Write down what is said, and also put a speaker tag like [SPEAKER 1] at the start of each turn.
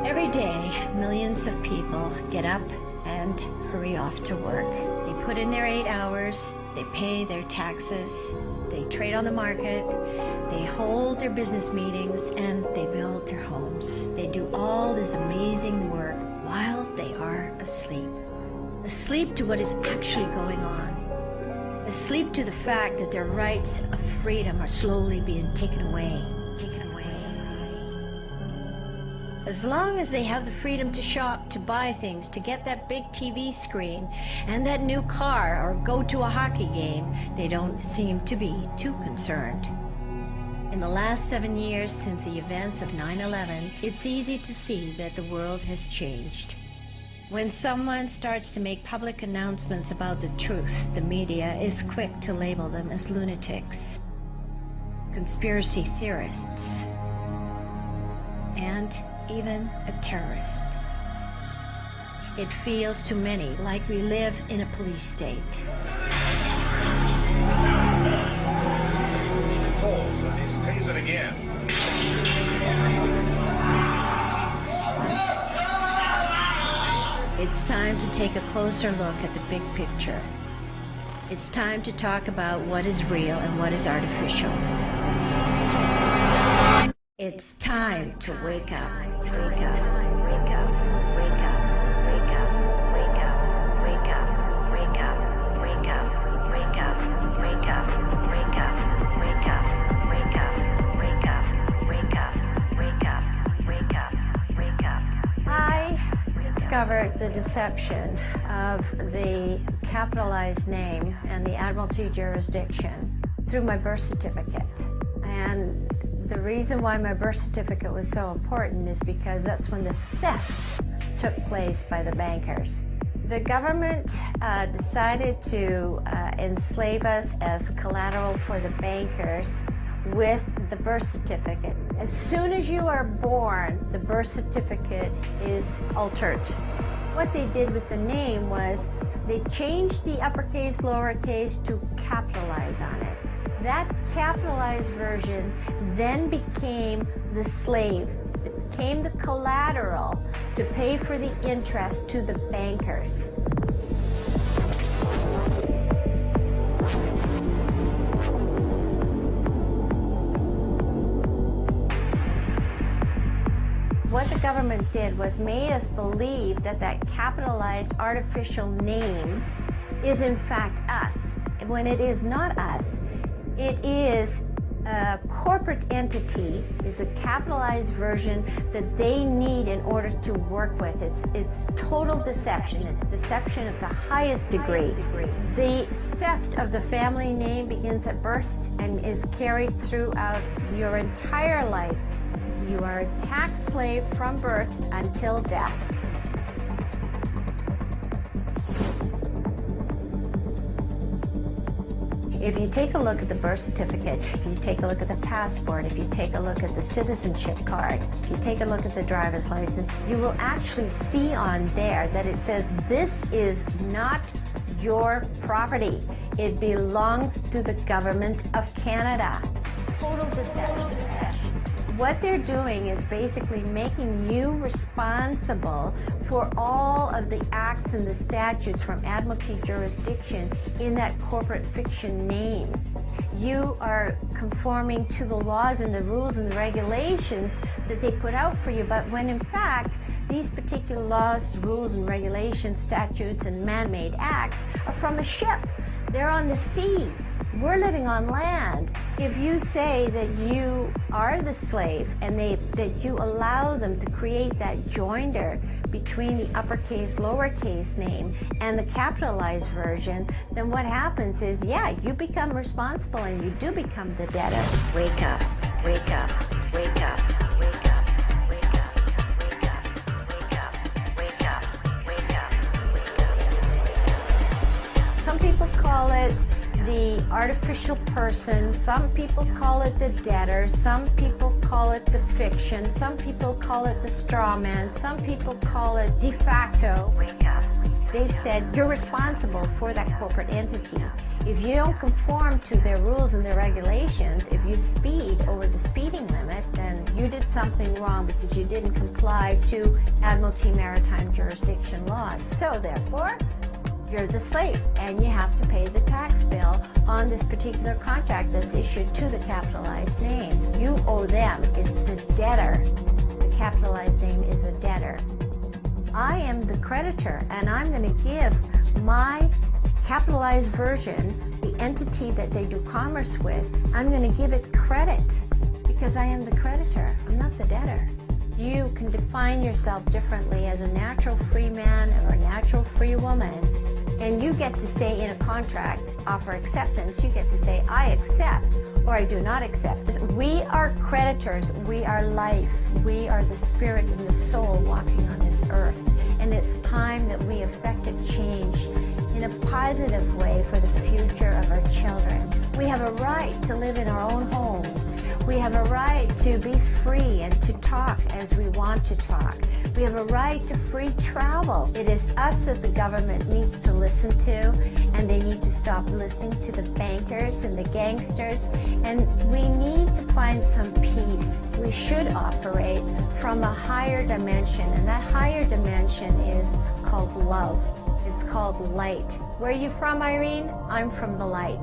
[SPEAKER 1] Every day, millions of people get up and hurry off to work. They put in their 8 hours, they pay their taxes, they trade on the market, they hold their business meetings, and they build their homes. They do all this amazing work while they are asleep. Asleep to what is actually going on. Asleep to the fact that their rights of freedom are slowly being taken away. As long as they have the freedom to shop, to buy things, to get that big TV screen and that new car or go to a hockey game, they don't seem to be too concerned. In the last 7 years since the events of 9/11, it's easy to see that the world has changed. When someone starts to make public announcements about the truth, the media is quick to label them as lunatics, conspiracy theorists, and even a terrorist. It feels to many like we live in a police state.
[SPEAKER 2] He falls and he stays it again.
[SPEAKER 1] It's time to take a closer look at the big picture. It's time to talk about what is real and what is artificial. It's time to wake up. Wake up, wake up, wake up, wake up, wake up, wake up, wake up, wake up, wake up, wake up, wake up, wake up, wake up, wake up, wake up, wake up, wake up, wake up. I discovered the deception of the capitalized name and the Admiralty jurisdiction through my birth certificate. And the reason why my birth certificate was so important is because that's when the theft took place by the bankers. The government decided to enslave us as collateral for the bankers with the birth certificate. As soon as you are born, the birth certificate is altered. What they did with the name was they changed the uppercase, lowercase to capitalize on it. That capitalized version then became the slave. It became the collateral to pay for the interest to the bankers. What the government did was made us believe that that capitalized artificial name is in fact us, when it is not us. It is a corporate entity. It's a capitalized version that they need in order to work with. It's total deception. It's deception of the highest degree. The theft of the family name begins at birth and is carried throughout your entire life. You are a tax slave from birth until death. If you take a look at the birth certificate, if you take a look at the passport, if you take a look at the citizenship card, if you take a look at the driver's license, you will actually see on there that it says this is not your property. It belongs to the government of Canada. Total deception. What they're doing is basically making you responsible for all of the acts and the statutes from Admiralty jurisdiction in that corporate fiction name. You are conforming to the laws and the rules and the regulations that they put out for you, but when in fact these particular laws, rules and regulations, statutes and man-made acts are from a ship. They're on the sea. We're living on land. If you say that you are the slave and that you allow them to create that joinder between the uppercase, lowercase name and the capitalized version, then what happens is, yeah, you become responsible and you do become the debtor. Wake up, wake up, wake up, wake up, wake up, wake up, wake up, wake up, wake up, wake up. Some people call it the artificial person. Some people call it the debtor. Some people call it the fiction. Some people call it the strawman. Some people call it de facto. They've said you're responsible for that corporate entity. If you don't conform to their rules and their regulations, if you speed over the speeding limit, then you did something wrong because you didn't comply to Admiralty Maritime Jurisdiction laws. So therefore, you're the slave and you have to pay the tax bill on this particular contract that's issued to the capitalized name. You owe them. It's the debtor. The capitalized name is the debtor. I am the creditor, and I'm going to give my capitalized version, the entity that they do commerce with, I'm going to give it credit because I am the creditor. I'm not the debtor. You can define yourself differently as a natural free man or a natural free woman, and you get to say in a contract, offer acceptance, you get to say, I accept or I do not accept. We are creditors. We are life. We are the spirit and the soul walking on this earth. And it's time that we effect a change in a positive way for the future of our children. We have a right to live in our own homes. We have a right to be free and to talk as we want to talk. We have a right to free travel. It is us that the government needs to listen to, and they need to stop listening to the bankers and the gangsters, and we need to find some peace. We should operate from a higher dimension, and that higher dimension is called love. It's called light. Where are you from, Irene? I'm from the light.